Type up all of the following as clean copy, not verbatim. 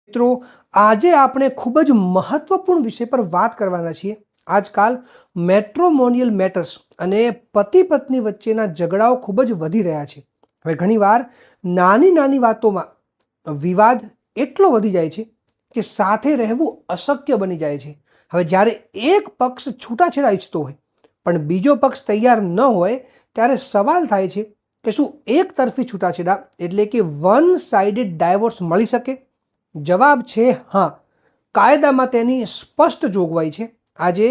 મિત્રો આજે આપણે ખૂબ જ મહત્વપૂર્ણ વિષય પર વાત કરવાના છીએ। આજકાલ મેટ્રોમોનિયલ મેટર્સ અને પતિ પત્ની વચ્ચેના ઝઘડાઓ ખૂબ જ વધી રહ્યા છે। હવે ઘણીવાર નાની નાની વાતોમાં વિવાદ એટલો વધી જાય છે કે સાથે રહેવું અશક્ય બની જાય છે। હવે જ્યારે એક પક્ષ છૂટાછેડા ઈચ્છતો હોય પણ બીજો પક્ષ તૈયાર ન હોય ત્યારે સવાલ થાય છે કે શું એક તરફી છૂટાછેડા એટલે કે વન સાઇડેડ ડાયવોર્સ મળી શકે? જવાબ છે હા, કાયદામાં તેની સ્પષ્ટ જોગવાઈ છે। આજે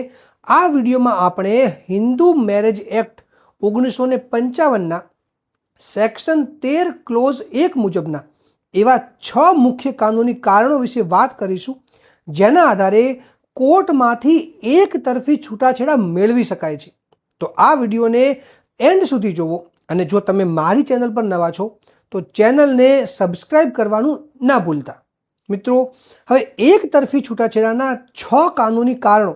આ વિડીયોમાં આપણે હિન્દુ મેરેજ એક્ટ 1955ના સેક્શન 13 ક્લોઝ 1 મુજબના એવા 6 મુખ્ય કાનૂની કારણો વિશે વાત કરીશું જેના આધારે કોર્ટમાંથી એક તરફી છૂટાછેડા મેળવી શકાય છે। તો આ વિડીયોને એન્ડ સુધી જોવો અને જો તમે મારી ચેનલ પર નવા છો તો ચેનલને સબસ્ક્રાઇબ કરવાનું ના ભૂલતા। મિત્રો હવે એક તરફી છૂટાછેડાના 6 કાનૂની કારણો,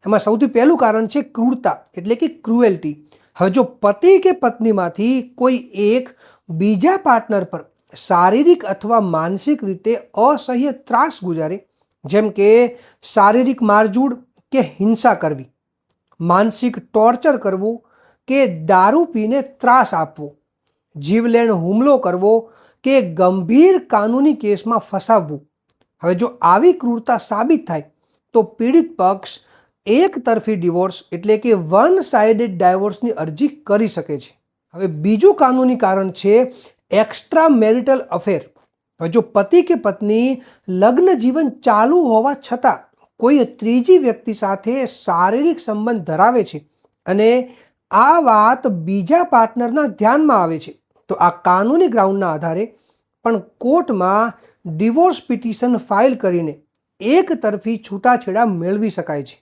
એમાં સૌથી પહેલું કારણ છે ક્રૂરતા એટલે કે ક્રુએલ્ટી। હવે જો પતિ કે પત્નીમાંથી કોઈ એક બીજા પાર્ટનર પર શારીરિક અથવા માનસિક રીતે અસહ્ય ત્રાસ ગુજારે, જેમ કે શારીરિક મારઝૂડ કે હિંસા કરવી, માનસિક ટોર્ચર કરવું કે દારૂ પીને ત્રાસ આપવો, જીવલેણ હુમલો કરવો કે ગંભીર કાનૂની કેસમાં ફસાવવું, હવે જો આવી ક્રૂરતા સાબિત થાય તો પીડિત પક્ષ એક તરફી ડિવોર્સ એટલે કે વન સાઇડેડ ડાયવોર્સની અરજી કરી શકે છે। હવે બીજું કાનૂની કારણ છે એક્સ્ટ્રા મેરિટલ અફેર। હવે જો પતિ કે પત્ની લગ્ન જીવન ચાલુ હોવા છતાં કોઈ ત્રીજી વ્યક્તિ સાથે શારીરિક સંબંધ ધરાવે છે અને આ વાત બીજા પાર્ટનરના ધ્યાનમાં આવે છે તો આ કાનૂની ગ્રાઉન્ડના આધારે પણ કોર્ટમાં ડિવોર્સ પિટિશન ફાઇલ કરીને એક તરફી છૂટાછેડા મેળવી શકાય છે।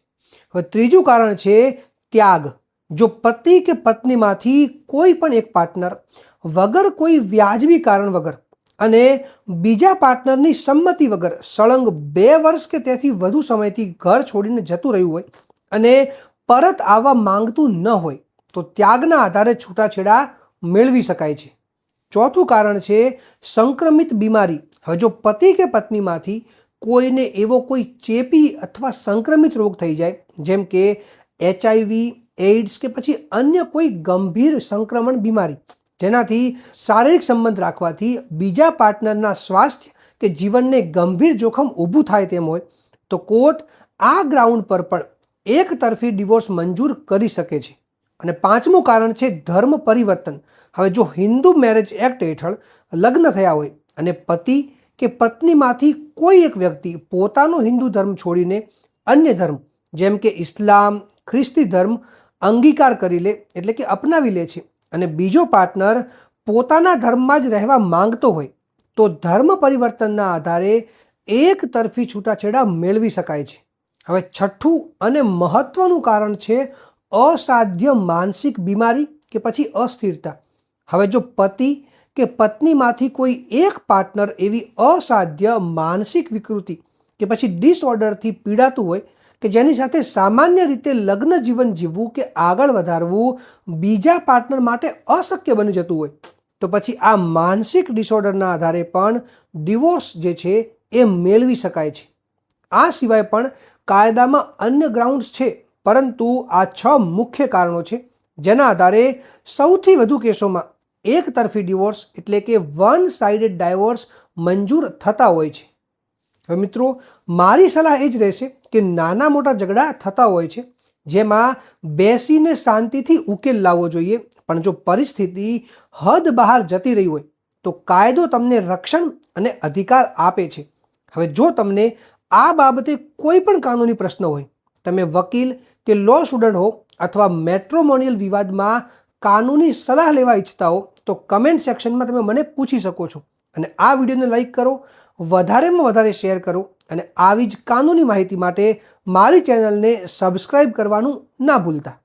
હવે ત્રીજું કારણ છે ત્યાગ। જો પતિ કે પત્નીમાંથી કોઈ પણ એક પાર્ટનર વગર કોઈ વ્યાજબી કારણ વગર અને બીજા પાર્ટનરની સંમતિ વગર સળંગ 2 વર્ષ કે તેથી વધુ સમયથી ઘર છોડીને જતું રહ્યું હોય અને પરત આવવા માંગતું ન હોય તો ત્યાગના આધારે છૂટાછેડા મેળવી શકાય છે। ચોથું કારણ છે સંક્રમિત બીમારી। હવે જો પતિ કે પત્નીમાંથી કોઈને એવો કોઈ ચેપી અથવા સંક્રમિત રોગ થઈ જાય, જેમ કે HIV, એઇડ્સ કે પછી અન્ય કોઈ ગંભીર સંક્રમણ બીમારી જેનાથી શારીરિક સંબંધ રાખવાથી બીજા પાર્ટનરના સ્વાસ્થ્ય કે જીવનને ગંભીર જોખમ ઊભું થાય તેમ હોય તો કોર્ટ આ ગ્રાઉન્ડ પર પણ એક તરફી ડિવોર્સ મંજૂર કરી શકે છે। અને પાંચમું કારણ છે ધર્મ પરિવર્તન। હવે જો હિન્દુ મેરેજ એક્ટ હેઠળ લગ્ન થયા હોય અને પતિ કે પત્નીમાંથી કોઈ એક વ્યક્તિ પોતાનો હિન્દુ ધર્મ છોડીને અન્ય ધર્મ જેમ કે ઇસ્લામ, ખ્રિસ્તી ધર્મ અંગીકાર કરી લે એટલે કે અપનાવી લે છે અને બીજો પાર્ટનર પોતાના ધર્મમાં જ રહેવા માંગતો હોય તો ધર્મ પરિવર્તનના આધારે એક તરફી છૂટાછેડા મેળવી શકાય છે। હવે છઠ્ઠું અને મહત્વનું કારણ છે અસાધ્ય માનસિક બીમારી કે પછી અસ્થિરતા। હવે જો પતિ કે પત્નીમાંથી કોઈ એક પાર્ટનર એવી અસાધ્ય માનસિક વિકૃતિ કે પછી ડિસઓર્ડરથી પીડાતું હોય કે જેની સાથે સામાન્ય રીતે લગ્ન જીવન જીવવું કે આગળ વધારવું બીજા પાર્ટનર માટે અશક્ય બની જતું હોય તો પછી આ માનસિક ડિસઓર્ડરના આધારે પણ ડિવોર્સ જે છે એ મેળવી શકાય છે। આ સિવાય પણ કાયદામાં અન્ય ગ્રાઉન્ડ્સ છે, પરંતુ આ 6 મુખ્ય કારણો છે જેના આધારે સૌથી વધુ કેસોમાં એક તરફી ડિવોર્સ એટલે કે વન સાઇડેડ ડાયવોર્સ મંજૂર થતા હોય છે। હવે મિત્રો મારી સલાહ એ જ રહેશે કે નાના મોટા ઝઘડા થતા હોય છે જેમાં બેસીને શાંતિથી ઉકેલ લાવવો જોઈએ, પણ જો પરિસ્થિતિ હદ બહાર જતી રહી હોય તો કાયદો તમને રક્ષણ અને અધિકાર આપે છે। હવે જો તમને આ બાબતે કોઈ પણ કાનૂની પ્રશ્ન હોય, તમે વકીલ કે લો સ્ટુડન્ટ હો અથવા મેટ્રોમોનિયલ વિવાદમાં કાનૂની સલાહ લેવા ઈચ્છતા હો તો કમેન્ટ સેક્શનમાં તમે મને પૂછી શકો છો। અને આ વિડીયોને લાઈક કરો, વધારેમાં વધારે શેર કરો અને આવી જ કાનૂની માહિતી માટે મારી ચેનલને સબસ્ક્રાઇબ કરવાનું ના ભૂલતા।